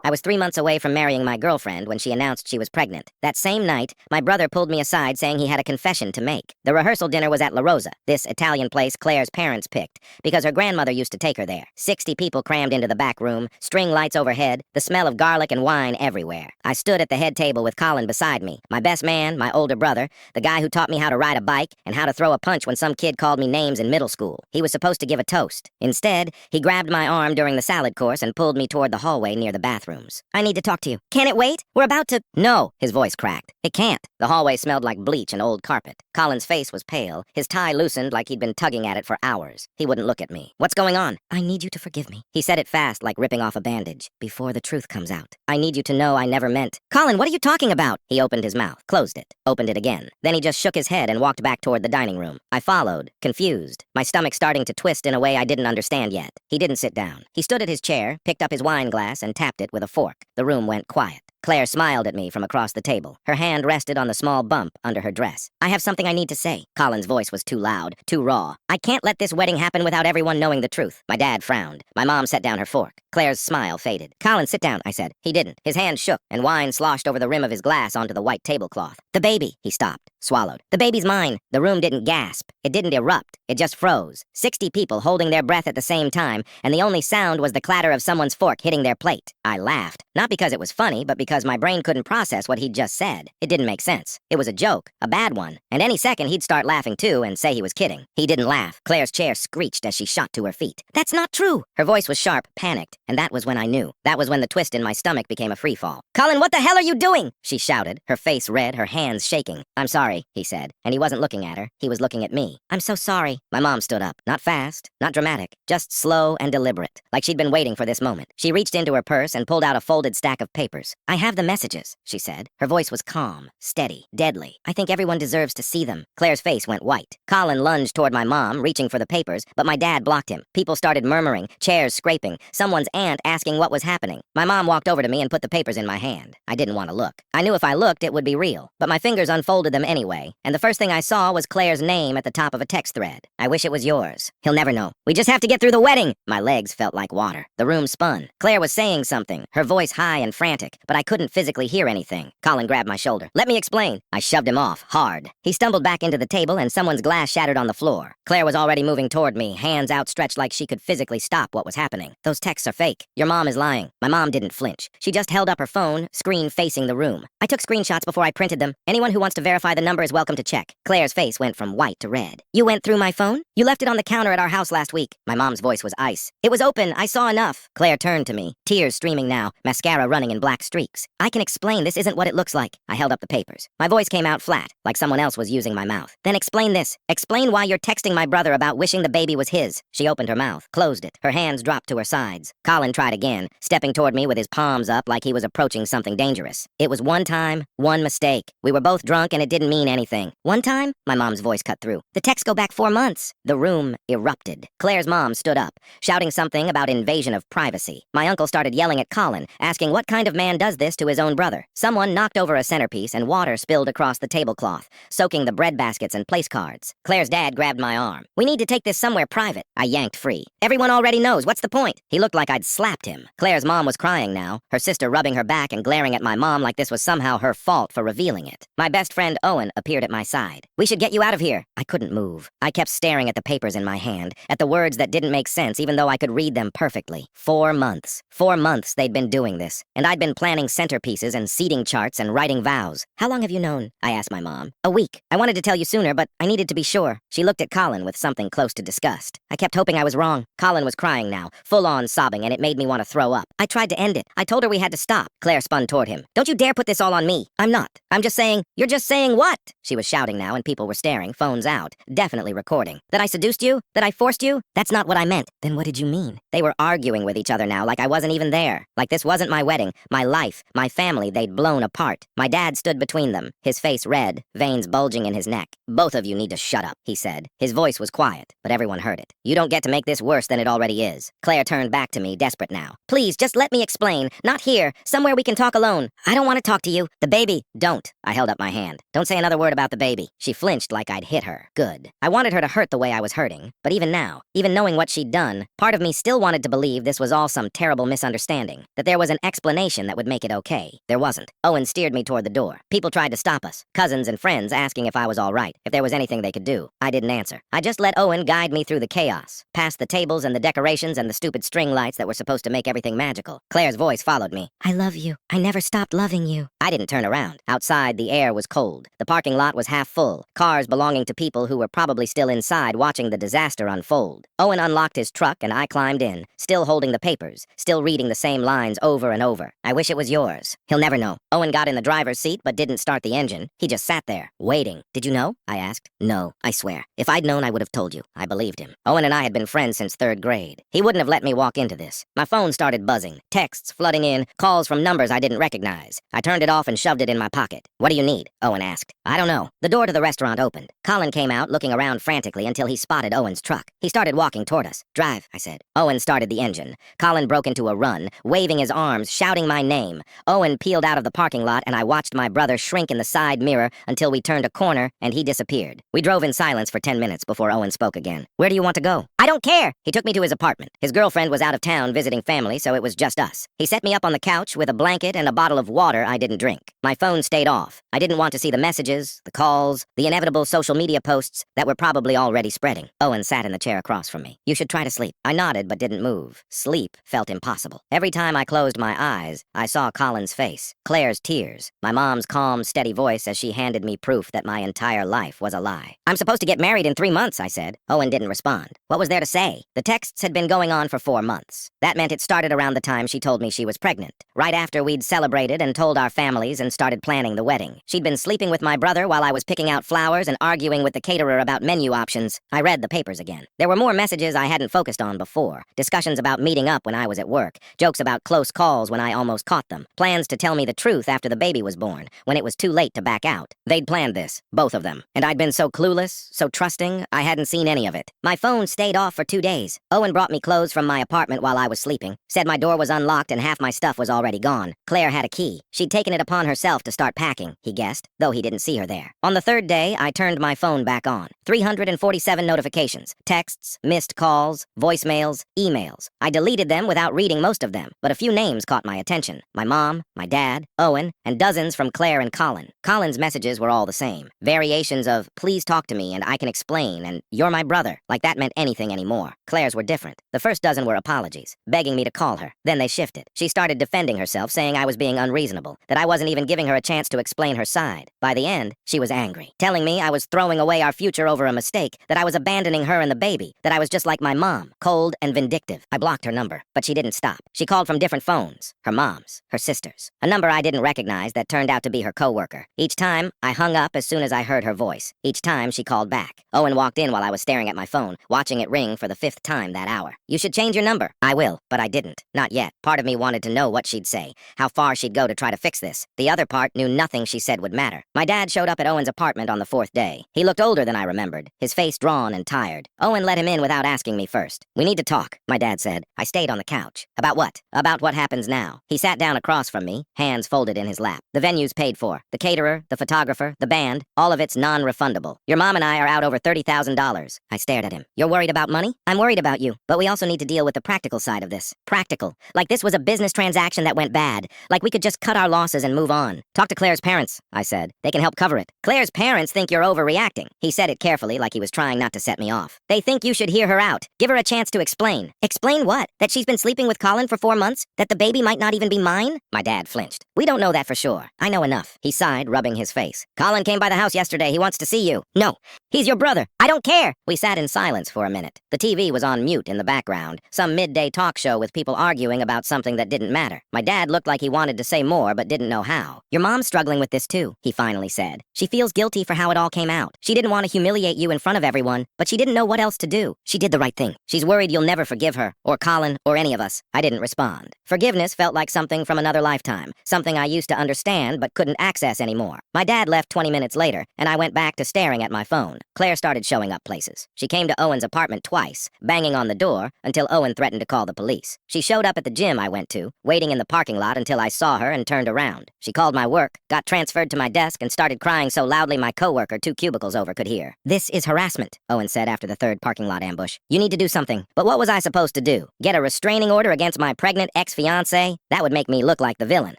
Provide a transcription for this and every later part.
I was 3 months away from marrying my girlfriend when she announced she was pregnant. That same night, my brother pulled me aside saying he had a confession to make. The rehearsal dinner was at La Rosa, this Italian place Claire's parents picked, because her grandmother used to take her there. 60 people crammed into the back room, string lights overhead, the smell of garlic and wine everywhere. I stood at the head table with Colin beside me, my best man, my older brother, the guy who taught me how to ride a bike and how to throw a punch when some kid called me names in middle school. He was supposed to give a toast. Instead, he grabbed my arm during the salad course and pulled me toward the hallway near the bathrooms. "I need to talk to you. Can it wait? We're about to—" "No," his voice cracked. "It can't." The hallway smelled like bleach and old carpet. Colin's face was pale, his tie loosened like he'd been tugging at it for hours. He wouldn't look at me. "What's going on?" "I need you to forgive me." He said it fast, like ripping off a bandage. "Before the truth comes out. I need you to know I never meant—" "Colin, what are you talking about?" He opened his mouth, closed it, opened it again. Then he just shook his head and walked back toward the dining room. I followed, confused, my stomach starting to twist in a way I didn't understand yet. He didn't sit down. He stood at his chair, picked up his wine glass, and tapped it with a fork. The room went quiet. Claire smiled at me from across the table. Her hand rested on the small bump under her dress. "I have something I need to say." Colin's voice was too loud, too raw. "I can't let this wedding happen without everyone knowing the truth." My dad frowned. My mom set down her fork. Claire's smile faded. "Colin, sit down," I said. He didn't. His hand shook, and wine sloshed over the rim of his glass onto the white tablecloth. "The baby." He stopped, swallowed. "The baby's mine." The room didn't gasp. It didn't erupt. It just froze. 60 people holding their breath at the same time, and the only sound was the clatter of someone's fork hitting their plate. I laughed. Not because it was funny, but because my brain couldn't process what he'd just said. It didn't make sense. It was a joke, a bad one, and any second he'd start laughing too and say he was kidding. He didn't laugh. Claire's chair screeched as she shot to her feet. "That's not true!" Her voice was sharp, panicked, and that was when I knew. That was when the twist in my stomach became a freefall. "Colin, what the hell are you doing?" she shouted, her face red, her hands shaking. "I'm sorry," he said, and he wasn't looking at her. He was looking at me. "I'm so sorry." My mom stood up. Not fast, not dramatic, just slow and deliberate, like she'd been waiting for this moment. She reached into her purse and pulled out a folded stack of papers. "I have the messages," she said. Her voice was calm, steady, deadly. "I think everyone deserves to see them." Claire's face went white. Colin lunged toward my mom, reaching for the papers, but my dad blocked him. People started murmuring, chairs scraping, someone's aunt asking what was happening. My mom walked over to me and put the papers in my hand. I didn't want to look. I knew if I looked, it would be real, but my fingers unfolded them anyway, and the first thing I saw was Claire's name at the top of a text thread. "I wish it was yours. He'll never know. We just have to get through the wedding." My legs felt like water. The room spun. Claire was saying something, her voice high and frantic, but I couldn't physically hear anything. Colin grabbed my shoulder. "Let me explain." I shoved him off, hard. He stumbled back into the table and someone's glass shattered on the floor. Claire was already moving toward me, hands outstretched like she could physically stop what was happening. "Those texts are fake. Your mom is lying." My mom didn't flinch. She just held up her phone, screen facing the room. "I took screenshots before I printed them. Anyone who wants to verify the number is welcome to check." Claire's face went from white to red. "You went through my phone? You left it on the counter at our house last week." My mom's voice was ice. "It was open. I saw enough." Claire turned to me, tears streaming now, mascara running in black streaks. "I can explain. This isn't what it looks like." I held up the papers. My voice came out flat, like someone else was using my mouth. "Then explain this. Explain why you're texting my brother about wishing the baby was his." She opened her mouth, closed it. Her hands dropped to her sides. Colin tried again, stepping toward me with his palms up like he was approaching something dangerous. "It was one time, one mistake. We were both drunk and it didn't mean anything." "One time?" My mom's voice cut through. "The texts go back 4 months." The room erupted. Claire's mom stood up, shouting something about invasion of privacy. My uncle started yelling at Colin, asking what kind of man does this to his own brother. Someone knocked over a centerpiece and water spilled across the tablecloth, soaking the bread baskets and place cards. Claire's dad grabbed my arm. "We need to take this somewhere private." I yanked free. "Everyone already knows. What's the point?" He looked like I'd slapped him. Claire's mom was crying now, her sister rubbing her back and glaring at my mom like this was somehow her fault for revealing it. My best friend Owen appeared at my side. "We should get you out of here." I couldn't move. I kept staring at the papers in my hand, at the words that didn't make sense even though I could read them perfectly. 4 months. 4 months they'd been doing this, and I'd been planning centerpieces and seating charts and writing vows. "How long have you known?" I asked my mom. "A week. I wanted to tell you sooner, but I needed to be sure." She looked at Colin with something close to disgust. I kept hoping I was wrong. Colin was crying now, full-on sobbing, and it made me want to throw up. I tried to end it. I told her we had to stop. Claire spun toward him. "Don't you dare put this all on me." "I'm not. I'm just saying—" "You're just saying what?" She was shouting now, and people were staring, phones out, definitely recording. "That I seduced you? That I forced you?" "That's not what I meant." "Then what did you mean?" They were arguing with each other now like I wasn't even there. Like this wasn't my wedding, my life, my family they'd blown apart. My dad stood between them, his face red, veins bulging in his neck. "Both of you need to shut up," he said. His voice was quiet, but everyone heard it. "You don't get to make this worse than it already is." Claire turned back to me, desperate now. Please, just let me explain. Not here. Somewhere we can talk alone. I don't want to talk to you. The baby. Don't. I held up my hand. Don't say another word about the baby. She flinched like I'd hit her. Good. I wanted her to hurt the way I was hurting. But even now, even knowing what she'd done, part of me still wanted to believe this was all some terrible misunderstanding. That there was an explanation that would make it okay. There wasn't. Owen steered me toward the door. People tried to stop us. Cousins and friends asking if I was all right, if there was anything they could do. I didn't answer. I just let Owen guide me through the chaos, past the tables and the decorations and the stupid string lights that were supposed to make everything magical. Claire's voice followed me. I love you. I never stopped loving you. I didn't turn around. Outside, the air was cold. The parking lot was half full. Cars belonging to people who were probably still inside watching the disaster unfold. Owen unlocked his truck and I climbed in, still holding the papers, still reading the same lines over and over. I wish it was yours. He'll never know. Owen got in the driver's seat but didn't start the engine. He just sat there, waiting. Did you know? I asked. No, I swear. If I'd known, I would have told you. I believed him. Owen and I had been friends since 3rd grade. He wouldn't have let me walk into this. My phone started buzzing, texts flooding in, calls from numbers I didn't recognize. I turned it off and shoved it in my pocket. What do you need? Owen asked. I don't know. The door to the restaurant opened. Colin came out, looking around frantically until he spotted Owen's truck. He started walking toward us. Drive, I said. Owen started the engine. Colin broke into a run, waving his arms, shouting my name. Owen peeled out of the parking lot and I watched my brother shrink in the side mirror until we turned a corner and he disappeared. We drove in silence for 10 minutes before Owen spoke again. Where do you want to go? I don't care. He took me to his apartment. His girlfriend was out of town visiting family, so it was just us. He set me up on the couch with a blanket and a bottle of water I didn't drink. My phone stayed off. I didn't want to see the messages, the calls, the inevitable social media posts that were probably already spreading. Owen sat in the chair across from me. You should try to sleep. I nodded but didn't move. Sleep felt impossible. Every time I closed my eyes, I saw Colin's face, Claire's tears, my mom's calm, steady voice as she handed me proof that my entire life was a lie. I'm supposed to get married in 3 months, I said. Owen didn't respond. What was there to say? The texts had been going on for 4 months. That meant it started around the time she told me she was pregnant. Right after we'd celebrated and told our families and started planning the wedding. She'd been sleeping with my brother while I was picking out flowers and arguing with the caterer about menu options. I read the papers again. There were more messages I hadn't focused on before. Discussions about meeting up when I was at work. Jokes about close calls when I almost caught them. Plans to tell me the truth after the baby was born, when it was too late to back out. They'd planned this, both of them. And I'd been so clueless, so trusting, I hadn't seen any of it. My phone stayed off for 2 days. Owen brought me clothes from my apartment while I was sleeping. Said my door was unlocked and half my stuff was already gone. Claire had a key. She'd taken it upon herself to start packing, he guessed, though he didn't see her there. On the 3rd day, I turned my phone back on. 347 notifications, texts, missed calls, voicemails, emails. I deleted them without reading most of them, but a few names caught my attention. My mom, my dad, Owen, and dozens from Claire and Colin. Colin's messages were all the same. Variations of, please talk to me and I can explain, and you're my brother, like that meant anything anymore. Claire's were different. The first dozen were apologies, begging me to call her. Then they shifted. She started defending herself, saying I was being unreasonable, that I wasn't even giving her a chance to explain her side. By the end, she was angry, telling me I was throwing away our future over a mistake, that I was abandoning her and the baby, that I was just like my mom, cold and vindictive. I blocked her number, but she didn't stop. She called from different phones, her mom's, her sister's, a number I didn't recognize that turned out to be her coworker. Each time, I hung up as soon as I heard her voice. Each time, she called back. Owen walked in while I was staring at my phone, watching it ring for the 5th time that hour. You should change your number. I will, but I didn't. Not yet. Part of me wanted to know what she'd say, how far she'd go to try to fix this. The other part knew nothing she said would matter. My dad showed up at Owen's apartment on the 4th day. He looked older than I remembered, his face drawn and tired. Owen let him in without asking me first. We need to talk, my dad said. I stayed on the couch. About what? About what happens now. He sat down across from me, hands folded in his lap. The venue's paid for. The caterer, the photographer, the band, all of it's non-refundable. Your mom and I are out over $30,000. I stared at him. You're worried about money? I'm worried about you, but we also need to deal with the practical side of this. Practical. Like this was a business transaction that went bad. Like we could just cut our losses and move on. Talk to Claire's parents, I said. They can help cover it. Claire's parents think you're overreacting. He said it carefully, like he was trying not to set me off. They think you should hear her out. Give her a chance to explain. Explain what? That she's been sleeping with Colin for 4 months? That the baby might not even be mine? My dad flinched. We don't know that for sure. I know enough. He sighed, rubbing his face. Colin came by the house yesterday. He wants to see you. No. He's your brother. I don't care. We sat in silence for a minute. The TV was on mute in the background. Some midday talk show with people arguing about something that didn't matter. My dad looked like he wanted to say more but didn't know how. Your mom's struggling with this too, he finally said. She feels guilty for how it all came out. She didn't want to humiliate you in front of everyone, but she didn't know what else to do. She did the right thing. She's worried you'll never forgive her, or Colin, or any of us. I didn't respond. Forgiveness felt like something from another lifetime, something I used to understand but couldn't access anymore. My dad left 20 minutes later, and I went back to staring at my phone. Claire started showing up places. She came to Owen's apartment twice, banging on the door, until Owen threatened to call the police. She showed up at the gym I went to, waiting in the parking lot until I saw her and turned around. She called my work, got transferred to my desk, and started crying so loudly my coworker 2 cubicles over could hear. "This is harassment," Owen said after the 3rd parking lot ambush. "You need to do something." But what was I supposed to do? Get a restraining order against my pregnant ex-fiancée? That would make me look like the villain.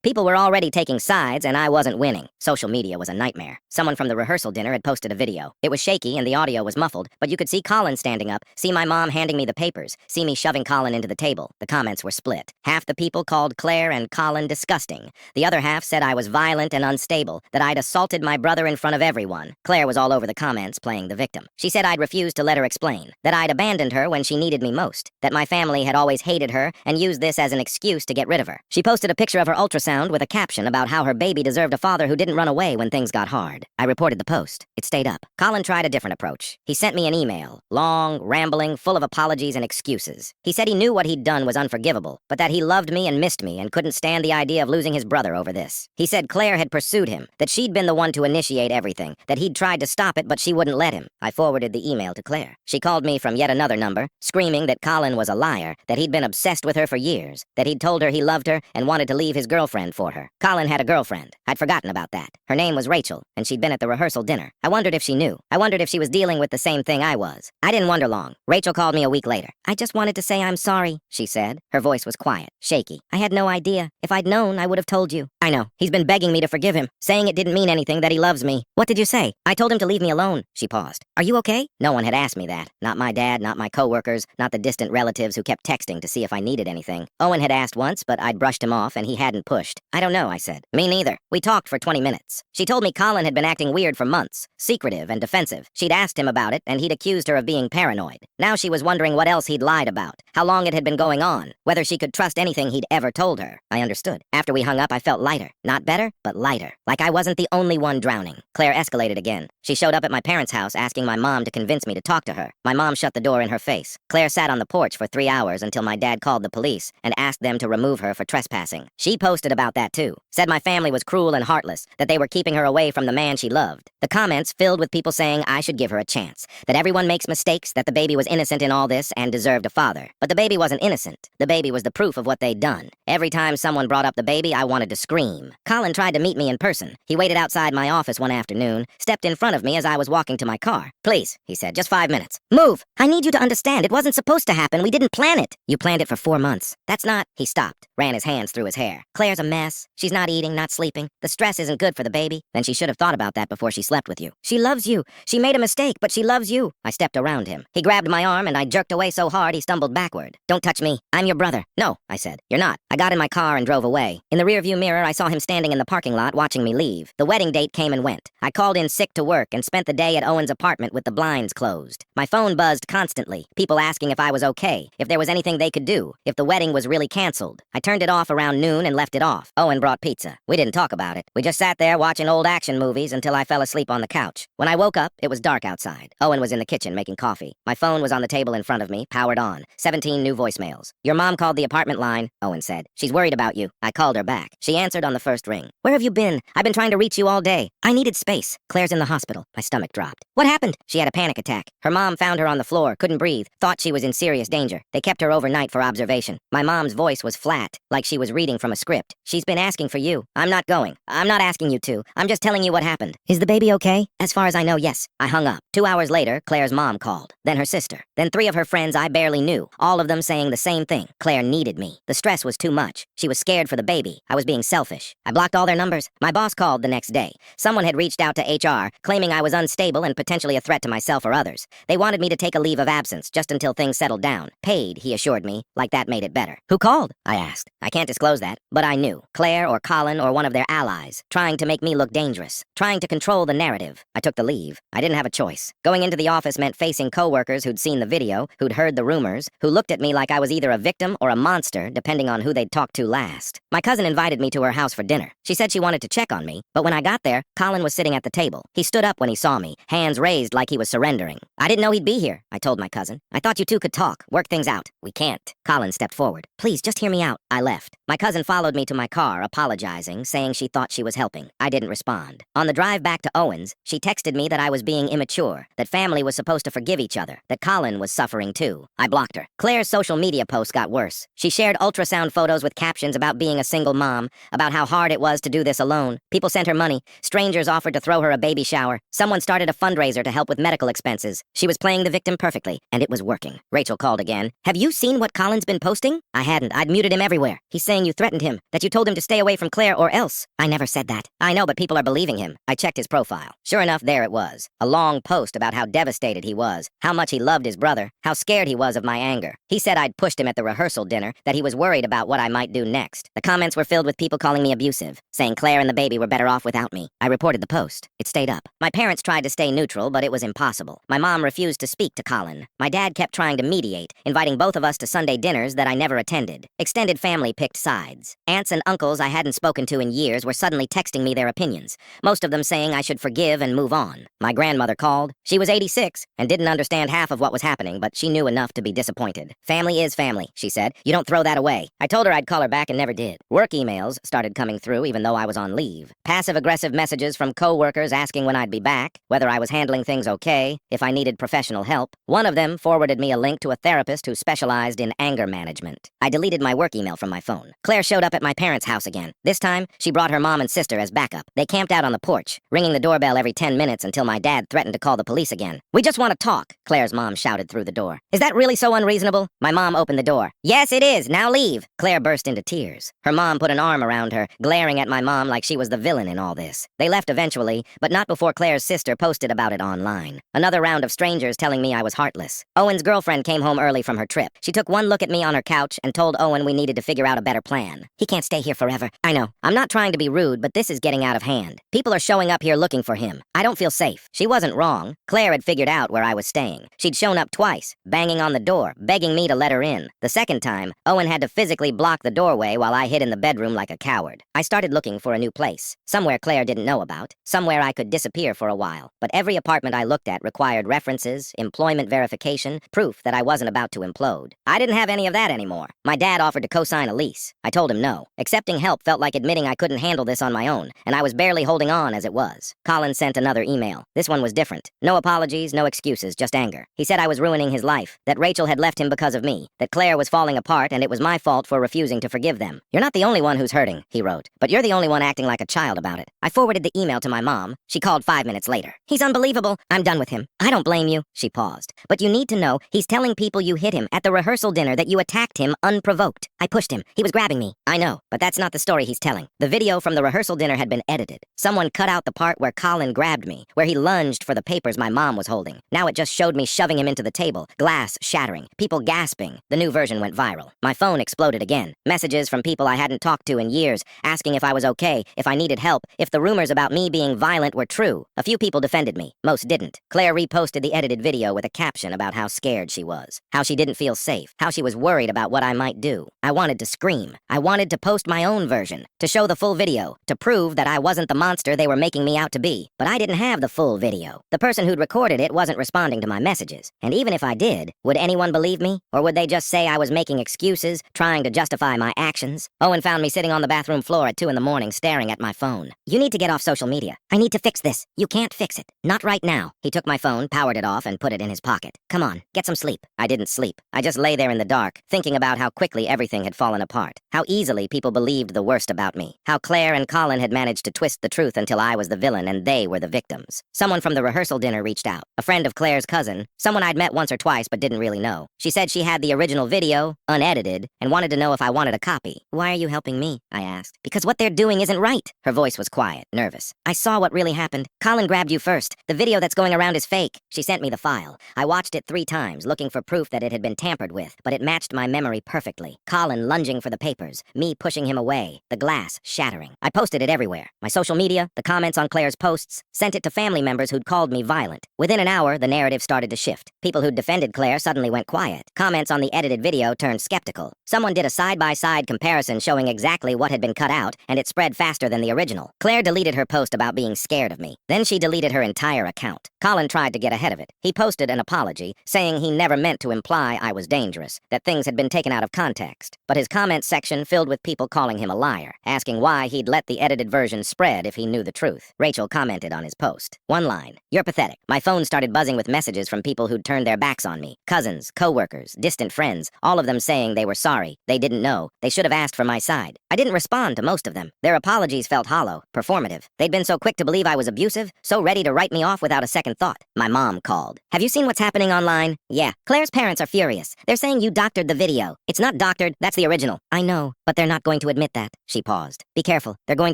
People were already taking sides, and I wasn't winning. Social media was a nightmare. Someone from the rehearsal dinner had posted a video. It was shaky and the audio was muffled, but you could see Colin standing up, see my mom handing me the papers, see me shoving Colin into the table. The comments were split. Half the people called Claire and Colin disgusting. The other half said I was violent and unstable, that I'd assaulted my brother in front of everyone. Claire was all over the comments, playing the victim. She said I'd refused to let her explain, that I'd abandoned her when she needed me most, that my family had always hated her and used this as an excuse to get rid of her. She posted a picture of her ultrasound with a caption about how her baby deserved a father who didn't run away when things got hard. I reported the post. It stayed up. Colin tried a different approach. He sent me an email, long, rambling, full of apologies and excuses. He said he knew what he'd done was unforgivable, but that he loved me and missed me and couldn't stand the idea of losing his brother over this. He said Claire had pursued him, that she'd been the one to initiate everything, that he'd tried to stop it but she wouldn't let him. I forwarded the email to Claire. She called me from yet another number, screaming that Colin was a liar, that he'd been obsessed with her for years, that he'd told her he loved her and wanted to leave his girlfriend for her. Colin had a girlfriend. I'd forgotten about that. Her name was Rachel, and she'd been at the rehearsal dinner. I wondered if she knew. I wondered if she was dealing with the same thing I was. I didn't wonder long. Rachel called me a week later. "I just wanted to say I'm sorry," she said. Her voice was quiet, shaky. "I had no idea. If I'd known, I would have told you." "I know. He's been begging me to forgive him, saying it didn't mean anything, that he loves me." "What did you say?" "I told him to leave me alone." She paused. "Are you okay?" No one had asked me that. Not my dad, not my coworkers, not the distant relatives who kept texting to see if I needed anything. Owen had asked once, but I'd brushed him off and he hadn't pushed. "I don't know," I said. "Me neither." We talked for 20 minutes. She told me Colin had been acting weird for months, secretive and defensive. She'd asked him about it, and he'd accused her of being paranoid. Now she was wondering what else he'd lied about, how long it had been going on, whether she could trust anything he'd ever told her. I understood. After we hung up, I felt lighter. Not better, but lighter. Like I wasn't the only one drowning. Claire escalated again. She showed up at my parents' house asking my mom to convince me to talk to her. My mom shut the door in her face. Claire sat on the porch for 3 hours until my dad called the police and asked them to remove her for trespassing. She posted about that too. Said my family was cruel and heartless, that they were keeping her away from the man she loved. The comments filled with people saying I should give her a chance, that everyone makes mistakes, that the baby was innocent in all this and deserved a father. But the baby wasn't innocent. The baby was the proof of what they'd done. Every time someone brought up the baby, I wanted to scream. Colin tried to meet me in person. He waited outside my office one afternoon, stepped in front of me as I was walking to my car. "Please," he said, "just 5 minutes." "Move! I need you to understand, it wasn't supposed to happen. We didn't plan it." "You planned it for 4 months. That's not—" He stopped, ran his hands through his hair. "Claire's a mess. She's not eating, not sleeping. The stress isn't good for the baby." "Then she should have thought about that before she slept with you." "She loves you. She made a mistake, but she loves you." I stepped around him. He grabbed my arm and I jerked away so hard he stumbled backward. "Don't touch me. I'm your brother." "No," I said. "You're not." I got in my car and drove away. In the rearview mirror, I saw him standing in the parking lot watching me leave. The wedding date came and went. I called in sick to work and spent the day at Owen's apartment with the blinds closed. My phone buzzed constantly, people asking if I was okay, if there was anything they could do, if the wedding was really canceled. I turned it off around noon and left it off. Owen brought pizza. We didn't talk about it. We just sat there watching old action movies until I fell asleep on the couch. When I woke up, it was dark outside. Owen was in the kitchen making coffee. My phone was on the table in front of me, powered on. 17 new voicemails. "Your mom called the apartment line," Owen said. "She's worried about you." I called her back. She answered on the first ring. "Where have you been? I've been trying to reach you all day. I needed space. Claire's in the hospital." My stomach dropped. "What happened?" "She had a panic attack. Her mom found her on the floor, couldn't breathe, thought she was in serious danger. They kept her overnight for observation." My mom's voice was flat, like she was reading from a script. "She's been asking for you." "I'm not going. I'm not asking you to. I'm just telling you what happened." "Is the baby okay?" "As far as I know, yes." I hung up. 2 hours later, Claire's mom called. Then her sister. Then 3 of her friends I barely knew, all of them saying the same thing. Claire needed me. The stress was too much. She was scared for the baby. I was being selfish. I blocked all their numbers. My boss called the next day. Someone had reached out to HR, claiming I was unstable and potentially a threat to myself or others. They wanted me to take a leave of absence just until things settled down. Paid, he assured me, like that made it better. "Who called?" I asked. I can't disclose that, but I knew. Claire or Colin or one of their allies, trying to make me look dangerous, trying to control the narrative. I took the leave. I didn't have a choice. Going into the office meant facing coworkers who'd seen the video, who'd heard the rumors, who looked at me like I was either a victim or a monster, depending on who they'd talked to last. My cousin invited me to her house for dinner. She said she wanted to check on me, but when I got there, Colin was sitting at the table. He stood up when he saw me, hands raised like he was surrendering. "I didn't know he'd be here," I told my cousin. "I thought you two could talk, work things out." "We can't." Colin stepped forward. "Please, just hear me out." I left. My cousin followed me to my car, apologizing, saying she thought she was helping. I didn't respond. On the drive back to Owen's, she texted me that I was being immature, that family was supposed to forgive each other, that Colin was suffering too. I blocked her. Claire's social social media posts got worse. She shared ultrasound photos with captions about being a single mom, about how hard it was to do this alone. People sent her money. Strangers offered to throw her a baby shower. Someone started a fundraiser to help with medical expenses. She was playing the victim perfectly, and it was working. Rachel called again. Have you seen what Colin's been posting? I hadn't. I'd muted him everywhere. He's saying you threatened him, that you told him to stay away from Claire or else. I never said that. I know, but people are believing him. I checked his profile. Sure enough, there it was. A long post about how devastated he was, how much he loved his brother, how scared he was of my anger. He said I'd pushed him at the rehearsal dinner, that he was worried about what I might do next. The comments were filled with people calling me abusive, saying Claire and the baby were better off without me. I reported the post. It stayed up. My parents tried to stay neutral, but it was impossible. My mom refused to speak to Colin. My dad kept trying to mediate, inviting both of us to Sunday dinners that I never attended. Extended family picked sides. Aunts and uncles I hadn't spoken to in years were suddenly texting me their opinions, most of them saying I should forgive and move on. My grandmother called. She was 86 and didn't understand half of what was happening, but she knew enough to be disappointed. Family is family, she said. You don't throw that away. I told her I'd call her back and never did. Work emails started coming through even though I was on leave. Passive-aggressive messages from co-workers asking when I'd be back, whether I was handling things okay, if I needed professional help. One of them forwarded me a link to a therapist who specialized in anger management. I deleted my work email from my phone. Claire showed up at my parents' house again. This time, she brought her mom and sister as backup. They camped out on the porch, ringing the doorbell every 10 minutes until my dad threatened to call the police again. We just want to talk, Claire's mom shouted through the door. Is that really so unreasonable? My mom opened the door. Yes, it is. Now leave. Claire burst into tears. Her mom put an arm around her, glaring at my mom like she was the villain in all this. They left eventually, but not before Claire's sister posted about it online. Another round of strangers telling me I was heartless. Owen's girlfriend came home early from her trip. She took one look at me on her couch and told Owen we needed to figure out a better plan. He can't stay here forever. I know. I'm not trying to be rude, but this is getting out of hand. People are showing up here looking for him. I don't feel safe. She wasn't wrong. Claire had figured out where I was staying. She'd shown up twice, banging on the door, begging me to let her in. The second time, Owen had to physically block the doorway while I hid in the bedroom like a coward. I started looking for a new place, somewhere Claire didn't know about, somewhere I could disappear for a while. But every apartment I looked at required references, employment verification, proof that I wasn't about to implode. I didn't have any of that anymore. My dad offered to co-sign a lease. I told him no. Accepting help felt like admitting I couldn't handle this on my own, and I was barely holding on as it was. Colin sent another email. This one was different. No apologies, no excuses, just anger. He said I was ruining his life, that Rachel had left him because of me, that Claire was falling apart and it was my fault for refusing to forgive them. You're not the only one who's hurting, he wrote, but you're the only one acting like a child about it. I forwarded the email to my mom. She called 5 minutes later. He's unbelievable. I'm done with him. I don't blame you. She paused. But you need to know he's telling people you hit him at the rehearsal dinner, that you attacked him unprovoked. I pushed him. He was grabbing me. I know, but that's not the story he's telling. The video from the rehearsal dinner had been edited. Someone cut out the part where Colin grabbed me, where he lunged for the papers my mom was holding. Now it just showed me shoving him into the table, glass shattering, people gasping. The new version went viral. My phone exploded again. Messages from people I hadn't talked to in years, asking if I was okay, if I needed help, if the rumors about me being violent were true. A few people defended me. Most didn't. Claire reposted the edited video with a caption about how scared she was, how she didn't feel safe, how she was worried about what I might do. I wanted to scream. I wanted to post my own version, to show the full video, to prove that I wasn't the monster they were making me out to be. But I didn't have the full video. The person who'd recorded it wasn't responding to my messages. And even if I did, would anyone believe me? Or would they just say I was making excuses, trying to justify my actions? Owen found me sitting on the bathroom floor at 2 in the morning staring at my phone. You need to get off social media. I need to fix this. You can't fix it. Not right now. He took my phone, powered it off, and put it in his pocket. Come on, get some sleep. I didn't sleep. I just lay there in the dark, thinking about how quickly everything had fallen apart. How easily people believed the worst about me. How Claire and Colin had managed to twist the truth until I was the villain and they were the victims. Someone from the rehearsal dinner reached out. A friend of Claire's cousin. Someone I'd met once or twice but didn't really know. She said she had the original video, unedited, and wanted to know if I wanted a copy. Why are you helping me? I asked. Because what they're doing isn't right. Her voice was quiet, nervous. I saw what really happened. Colin grabbed you first. The video that's going around is fake. She sent me the file. I watched it 3 times, looking for proof that it had been tampered with, but it matched my memory perfectly. Colin lunging for the papers, me pushing him away, the glass shattering. I posted it everywhere. My social media, the comments on Claire's posts, sent it to family members who'd called me violent. Within an hour, the narrative started to shift. People who'd defended Claire suddenly went quiet. Comments on the edited video turned skeptical. Someone did a side-by-side comparison showing exactly what had been cut out, and it spread faster than the original. Claire deleted her post about being scared of me. Then she deleted her entire account. Colin tried to get ahead of it. He posted an apology, saying he never meant to imply I was dangerous, that things had been taken out of context. But his comment section filled with people calling him a liar, asking why he'd let the edited version spread if he knew the truth. Rachel commented on his post. One line, "You're pathetic." My phone started buzzing with messages from people who'd turned their backs on me. Cousins, co-workers, distant distant friends, all of them saying they were sorry, they didn't know, they should have asked for my side. I didn't respond to most of them. Their apologies felt hollow, performative. They'd been so quick to believe I was abusive, so ready to write me off without a second thought. My mom called. "Have you seen what's happening online?" "Yeah. Claire's parents are furious. They're saying you doctored the video." "It's not doctored, that's the original." "I know, but they're not going to admit that." She paused. "Be careful, they're going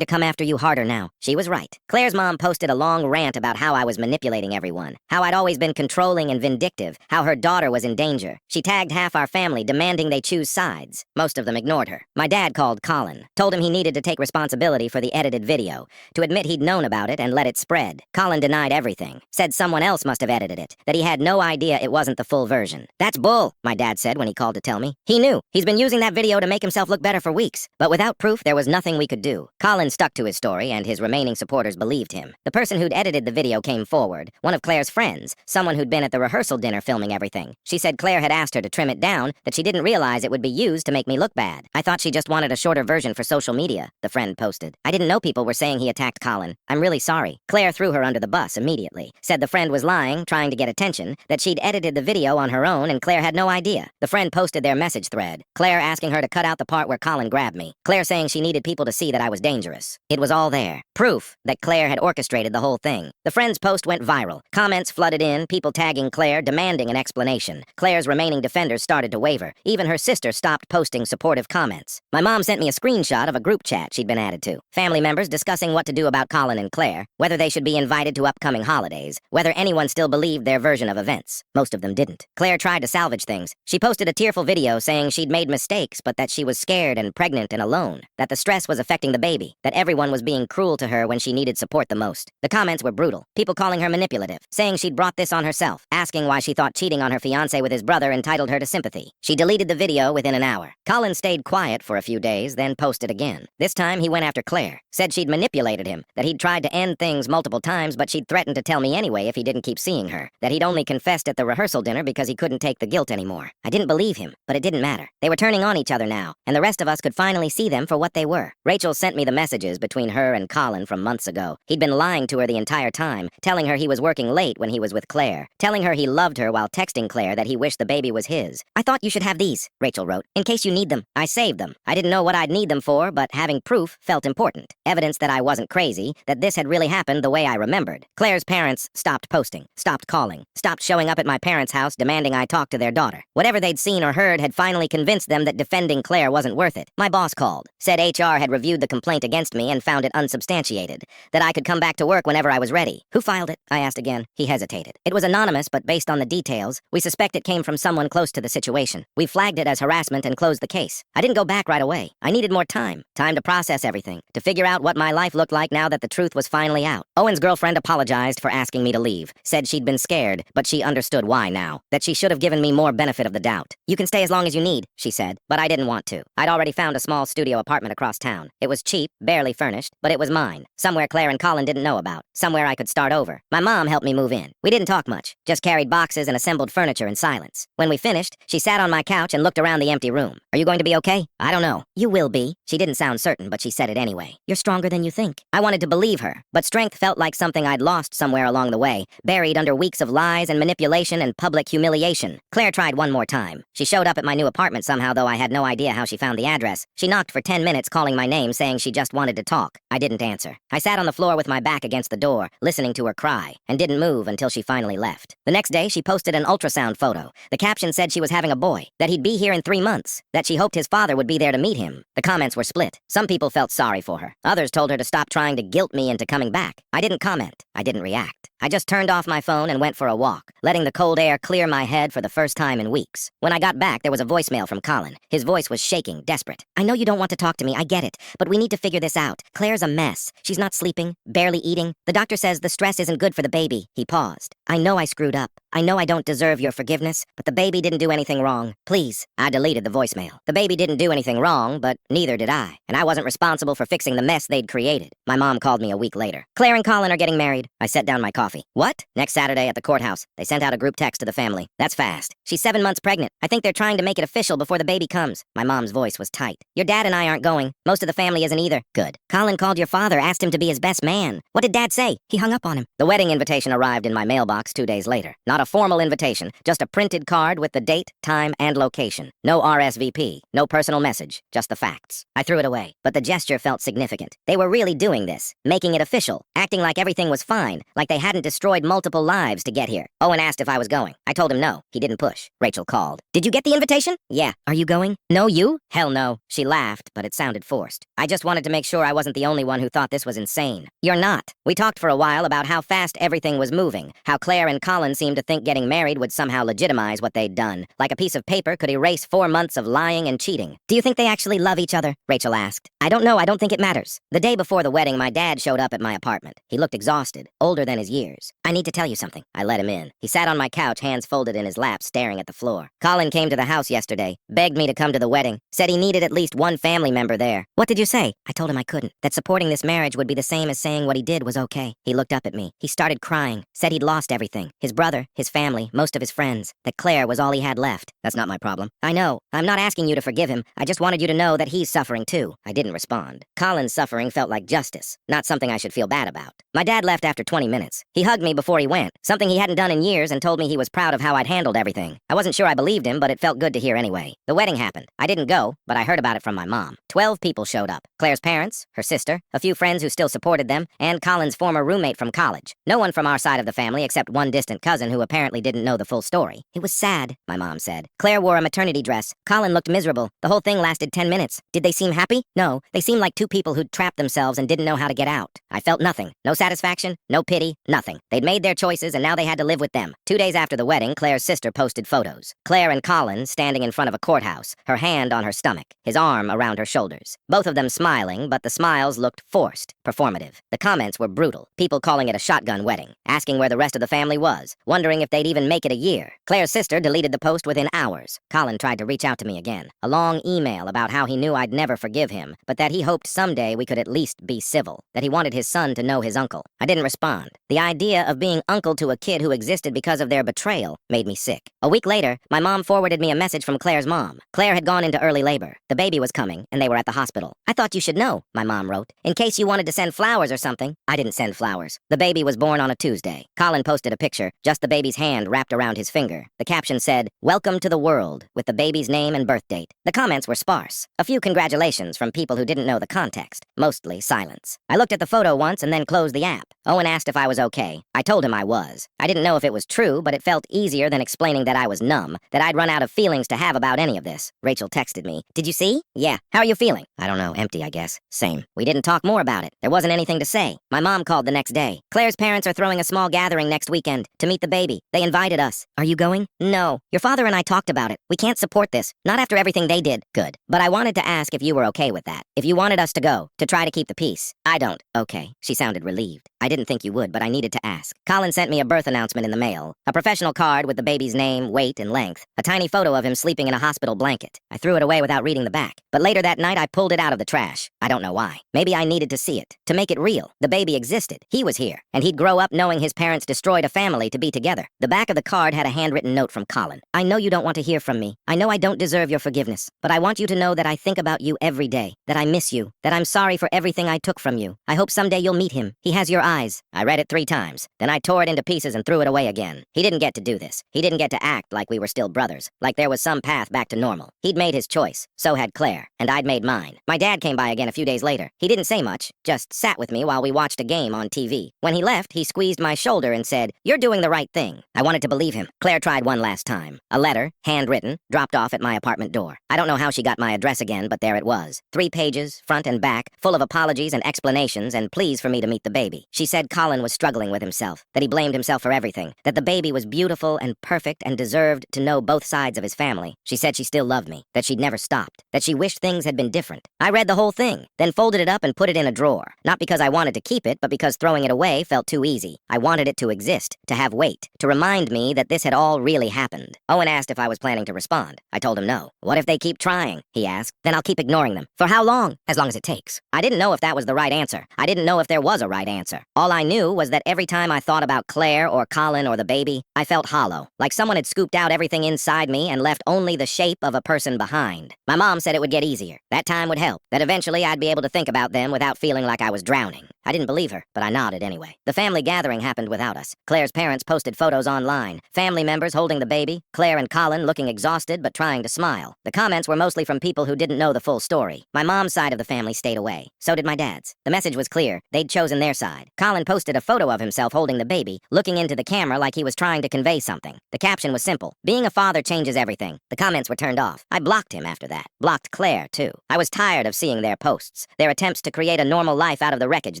to come after you harder now." She was right. Claire's mom posted a long rant about how I was manipulating everyone, how I'd always been controlling and vindictive, how her daughter was in danger. She tagged half our family, demanding they choose sides. Most of them ignored her. My dad called Colin, told him he needed to take responsibility for the edited video, to admit he'd known about it and let it spread. Colin denied everything, said someone else must have edited it, that he had no idea it wasn't the full version. "That's bull," my dad said when he called to tell me. He knew. He's been using that video to make himself look better for weeks. But without proof, there was nothing we could do. Colin stuck to his story, and his remaining supporters believed him. The person who'd edited the video came forward, one of Claire's friends, someone who'd been at the rehearsal dinner filming everything. She said Claire had asked her to trim it down, that she didn't realize it would be used to make me look bad. "I thought she just wanted a shorter version for social media," the friend posted. "I didn't know people were saying he attacked Colin. I'm really sorry." Claire threw her under the bus immediately, said the friend was lying, trying to get attention, that she'd edited the video on her own and Claire had no idea. The friend posted their message thread, Claire asking her to cut out the part where Colin grabbed me, Claire saying she needed people to see that I was dangerous. It was all there. Proof that Claire had orchestrated the whole thing. The friend's post went viral. Comments flooded in, people tagging Claire, demanding an explanation. Claire's remaining defenders started to waver. Even her sister stopped posting supportive comments. My mom sent me a screenshot of a group chat she'd been added to. Family members discussing what to do about Colin and Claire, whether they should be invited to upcoming holidays, whether anyone still believed their version of events. Most of them didn't. Claire tried to salvage things. She posted a tearful video saying she'd made mistakes, but that she was scared and pregnant and alone, that the stress was affecting the baby, that everyone was being cruel to her when she needed support the most. The comments were brutal. People calling her manipulative, saying she'd brought this on herself, asking why she thought cheating on her fiancé with his brother entitled her to sympathy. She deleted the video within an hour. Colin stayed quiet for a few days, then posted again. This time he went after Claire, said she'd manipulated him, that he'd tried to end things multiple times but she'd threatened to tell me anyway if he didn't keep seeing her, that he'd only confessed at the rehearsal dinner because he couldn't take the guilt anymore. I didn't believe him, but it didn't matter. They were turning on each other now, and the rest of us could finally see them for what they were. Rachel sent me the messages between her and Colin from months ago. He'd been lying to her the entire time, telling her he was working late when he was with Claire, telling her he loved her while texting Claire that he wished the baby was his. "I thought you should have these," Rachel wrote, "in case you need them." I saved them. I didn't know what I'd need them for, but having proof felt important. Evidence that I wasn't crazy, that this had really happened the way I remembered. Claire's parents stopped posting, stopped calling, stopped showing up at my parents' house demanding I talk to their daughter. Whatever they'd seen or heard had finally convinced them that defending Claire wasn't worth it. My boss called, said HR had reviewed the complaint against me and found it unsubstantiated, that I could come back to work whenever I was ready. "Who filed it?" I asked again. He hesitated. "It was anonymous, but based on the details, we suspect it came from someone close to the situation. We flagged it as harassment and closed the case." I didn't go back right away. I needed more time to process everything, to figure out what my life looked like now that the truth was finally out. Owen's girlfriend apologized for asking me to leave, said she'd been scared, but she understood why now, that she should have given me more benefit of the doubt. "You can stay as long as you need," she said, but I didn't want to. I'd already found a small studio apartment across town. It was cheap, barely furnished, but it was mine. Somewhere Claire and Colin didn't know about. Somewhere I could start over. My mom helped me move in. We didn't talk much, just carried boxes and assembled furniture in silence. When we finished, she sat on my couch and looked around the empty room. "Are you going to be okay?" "I don't know." "You will be." She didn't sound certain, but she said it anyway. "You're stronger than you think." I wanted to believe her, but strength felt like something I'd lost somewhere along the way, buried under weeks of lies and manipulation and public humiliation. Claire tried one more time. She showed up at my new apartment somehow, though I had no idea how she found the address. She knocked for 10 minutes calling my name, saying she just wanted to talk. I didn't answer. I sat on the floor with my back against the door, listening to her cry, and didn't move until she finally left. The next day, she posted an ultrasound photo. The caption said she was having a boy, that he'd be here in 3 months, that she hoped his father would be there to meet him. The comments were split. Some people felt sorry for her. Others told her to stop trying to guilt me into coming back. I didn't comment. I didn't react. I just turned off my phone and went for a walk, letting the cold air clear my head for the first time in weeks. When I got back, there was a voicemail from Colin. His voice was shaking, desperate. "I know you don't want to talk to me, I get it, but we need to figure this out. Claire's a mess. She's not sleeping, barely eating. The doctor says the stress isn't good for the baby." He paused. "I know I screwed up. I know I don't deserve your forgiveness, but the baby didn't do anything wrong. Please." I deleted the voicemail. The baby didn't do anything wrong, but neither did I, and I wasn't responsible for fixing the mess they'd created. My mom called me a week later. "Claire and Colin are getting married." I set down my coffee. "What?" "Next Saturday at the courthouse. They sent out a group text to the family." "That's fast." "She's 7 months pregnant. I think they're trying to make it official before the baby comes." My mom's voice was tight. "Your dad and I aren't going. Most of the family isn't either." "Good." "Colin called your father, asked him to be his best man. What did Dad say?" "He hung up on him." The wedding invitation arrived in my mailbox mailbox 2 days later. Not a formal invitation, just a printed card with the date, time, and location. No RSVP, no personal message, just the facts. I threw it away, but the gesture felt significant. They were really doing this, making it official, acting like everything was fine, like they hadn't destroyed multiple lives to get here. Owen asked if I was going. I told him no. He didn't push. Rachel called. Did you get the invitation? Yeah. Are you going? No, you? Hell no. She laughed, but it sounded forced. I just wanted to make sure I wasn't the only one who thought this was insane. You're not. We talked for a while about how fast everything was moving, how Claire and Colin seemed to think getting married would somehow legitimize what they'd done, like a piece of paper could erase 4 months of lying and cheating. Do you think they actually love each other? Rachel asked. I don't know. I don't think it matters. The day before the wedding, my dad showed up at my apartment. He looked exhausted, older than his years. I need to tell you something. I let him in. He sat on my couch, hands folded in his lap, staring at the floor. Colin came to the house yesterday, begged me to come to the wedding, said he needed at least one family member there. What did you say? I told him I couldn't, that supporting this marriage would be the same as saying what he did was okay. He looked up at me. He started crying, said he'd lost everything. His brother, his family, most of his friends. That Claire was all he had left. That's not my problem. I know. I'm not asking you to forgive him. I just wanted you to know that he's suffering too. I didn't respond. Colin's suffering felt like justice, not something I should feel bad about. My dad left after 20 minutes. He hugged me before he went, something he hadn't done in years, and told me he was proud of how I'd handled everything. I wasn't sure I believed him, but it felt good to hear anyway. The wedding happened. I didn't go, but I heard about it from my mom. 12 people showed up. Claire's parents, her sister, a few friends who still supported them, and Colin's former roommate from college. No one from our side of the family except one distant cousin who apparently didn't know the full story. It was sad, my mom said. Claire wore a maternity dress. Colin looked miserable. The whole thing lasted 10 minutes. Did they seem happy? No, they seemed like two people who'd trapped themselves and didn't know how to get out. I felt nothing. No satisfaction, no pity, nothing. They'd made their choices and now they had to live with them. 2 days after the wedding, Claire's sister posted photos. Claire and Colin standing in front of a courthouse, her hand on her stomach, his arm around her shoulders. Both of them smiling, but the smiles looked forced, performative. The comments were brutal. People calling it a shotgun wedding, asking where the rest of the family was, wondering if they'd even make it a year. Claire's sister deleted the post within hours. Colin tried to reach out to me again. A long email about how he knew I'd never forgive him, but that he hoped someday we could at least be civil, that he wanted his son to know his uncle. I didn't respond. The idea of being uncle to a kid who existed because of their betrayal made me sick. A week later, my mom forwarded me a message from Claire's mom. Claire had gone into early labor. The baby was coming, and they were at the hospital. I thought you should know, my mom wrote, in case you wanted to send flowers or something. I didn't send flowers. The baby was born on a Tuesday. Colin posted a picture, just the baby's hand wrapped around his finger. The caption said, "Welcome to the world," with the baby's name and birth date. The comments were sparse. A few congratulations from people who didn't know the context. Mostly silence. I looked at the photo once and then closed the app. Owen asked if I was okay. I told him I was. I didn't know if it was true, but it felt easier than explaining that I was numb, that I'd run out of feelings to have about any of this. Rachel texted me. Did you see? Yeah. How are you feeling? I don't know. Empty, I guess. Same. We didn't talk more about it. There wasn't anything to say. My mom called the next day. Claire's parents are throwing a small gathering next weekend to meet the baby. They invited us. Are you going? No. Your father and I talked about it. We can't support this. Not after everything they did. Good. But I wanted to ask if you were okay with that. If you wanted us to go, to try to keep the peace. I don't. Okay. She sounded relieved. I didn't think you would, but I needed to ask. Colin sent me a birth announcement in the mail. A professional card with the baby's name, weight, and length. A tiny photo of him sleeping in a hospital blanket. I threw it away without reading the back. But later that night, I pulled it out of the trash. I don't know why. Maybe I needed to see it. To make it real. The baby existed. He was here. And he'd grow up knowing his parents destroyed a family to be together. The back of the card had a handwritten note from Colin. I know you don't want to hear from me. I know I don't deserve your forgiveness. But I want you to know that I think about you every day. That I miss you. That I'm sorry for everything I took from you. I hope someday you'll meet him. He has your eyes. I read it 3 times. Then I tore it into pieces and threw it away again. He didn't get to do this. He didn't get to act like we were still brothers. Like there was some path back to normal. He'd made his choice. So had Claire. And I'd made mine. My dad came by again a few days later. He didn't say much. Just sat with me while we watched a game on TV. When he left, he squeezed my shoulder and said, "You're doing the right thing." I wanted to believe him. Claire tried one last time. A letter, handwritten, dropped off at my apartment door. I don't know how she got my address again, but there it was. 3 pages, front and back, full of apologies and explanations and pleas for me to meet the baby. She said Colin was struggling with himself, that he blamed himself for everything, that the baby was beautiful and perfect and deserved to know both sides of his family. She said she still loved me, that she'd never stopped, that she wished things had been different. I read the whole thing, then folded it up and put it in a drawer. Not because I wanted to keep it, but because throwing it away felt too easy. I wanted it to exist, to have weight, to remind me that this had all really happened. Owen asked if I was planning to respond. I told him no. What if they keep trying? He asked. Then I'll keep ignoring them. For how long? As long as it takes. I didn't know if that was the right answer. I didn't know if there was a right answer. All I knew was that every time I thought about Claire or Colin or the baby, I felt hollow, like someone had scooped out everything inside me and left only the shape of a person behind. My mom said it would get easier. That time would help. That eventually I'd be able to think about them without feeling like I was drowning. I didn't believe her, but I nodded anyway. The family gathering happened without us. Claire's parents posted photos online. Family members holding the baby. Claire and Colin looking exhausted but trying to smile. The comments were mostly from people who didn't know the full story. My mom's side of the family stayed away. So did my dad's. The message was clear. They'd chosen their side. Colin posted a photo of himself holding the baby, looking into the camera like he was trying to convey something. The caption was simple. Being a father changes everything. The comments were turned off. I blocked him after that. Blocked Claire, too. I was tired of seeing their posts, their attempts to create a normal life out of the wreckage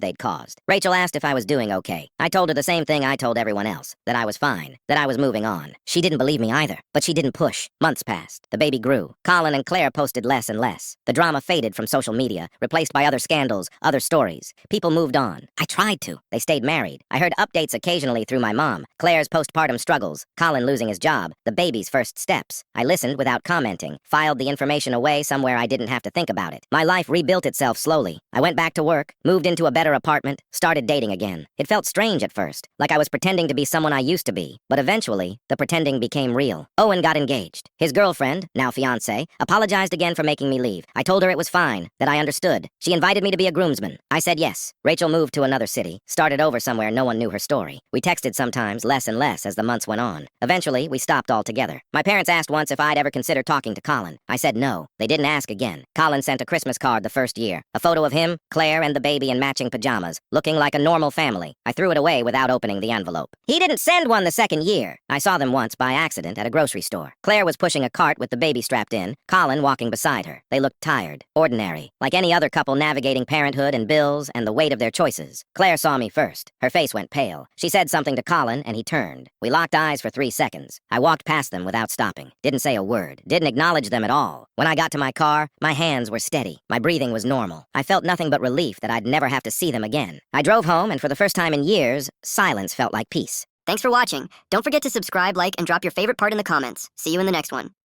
they'd caused. Rachel asked if I was doing okay. I told her the same thing I told everyone else, that I was fine, that I was moving on. She didn't believe me either, but she didn't push. Months passed. The baby grew. Colin and Claire posted less and less. The drama faded from social media, replaced by other scandals, other stories. People moved on. I tried to. They stayed married. I heard updates occasionally through my mom. Claire's postpartum struggles, Colin losing his job, the baby's first steps. I listened without commenting, filed the information away somewhere I didn't have to think about it. My life rebuilt itself slowly. I went back to work, moved into a better apartment, started dating again. It felt strange at first, like I was pretending to be someone I used to be. But eventually, the pretending became real. Owen got engaged. His girlfriend, now fiancée, apologized again for making me leave. I told her it was fine, that I understood. She invited me to be a groomsman. I said yes. Rachel moved to another city, started over somewhere no one knew her story. We texted sometimes, less and less as the months went on. Eventually, we stopped altogether. My parents asked once if I'd ever consider talking to Colin. I said no. They didn't ask again. Colin sent a Christmas card the first year. A photo of him, Claire, and the baby in matching pajamas, looking like a normal family. I threw it away without opening the envelope. He didn't send one the second year. I saw them once by accident at a grocery store. Claire was pushing a cart with the baby strapped in, Colin walking beside her. They looked tired, ordinary, like any other couple navigating parenthood and bills and the weight of their choices. Claire saw me first. Her face went pale. She said something to Colin, and he turned. We locked eyes for 3 seconds. I walked past them without stopping. Didn't say a word. Didn't acknowledge them at all. When I got to my car, my hands were steady. My breathing was normal. I felt nothing but relief that I'd never have to see them again. I drove home, and for the first time in years, silence felt like peace. Thanks for watching. Don't forget to subscribe, like, and drop your favorite part in the comments. See you in the next one.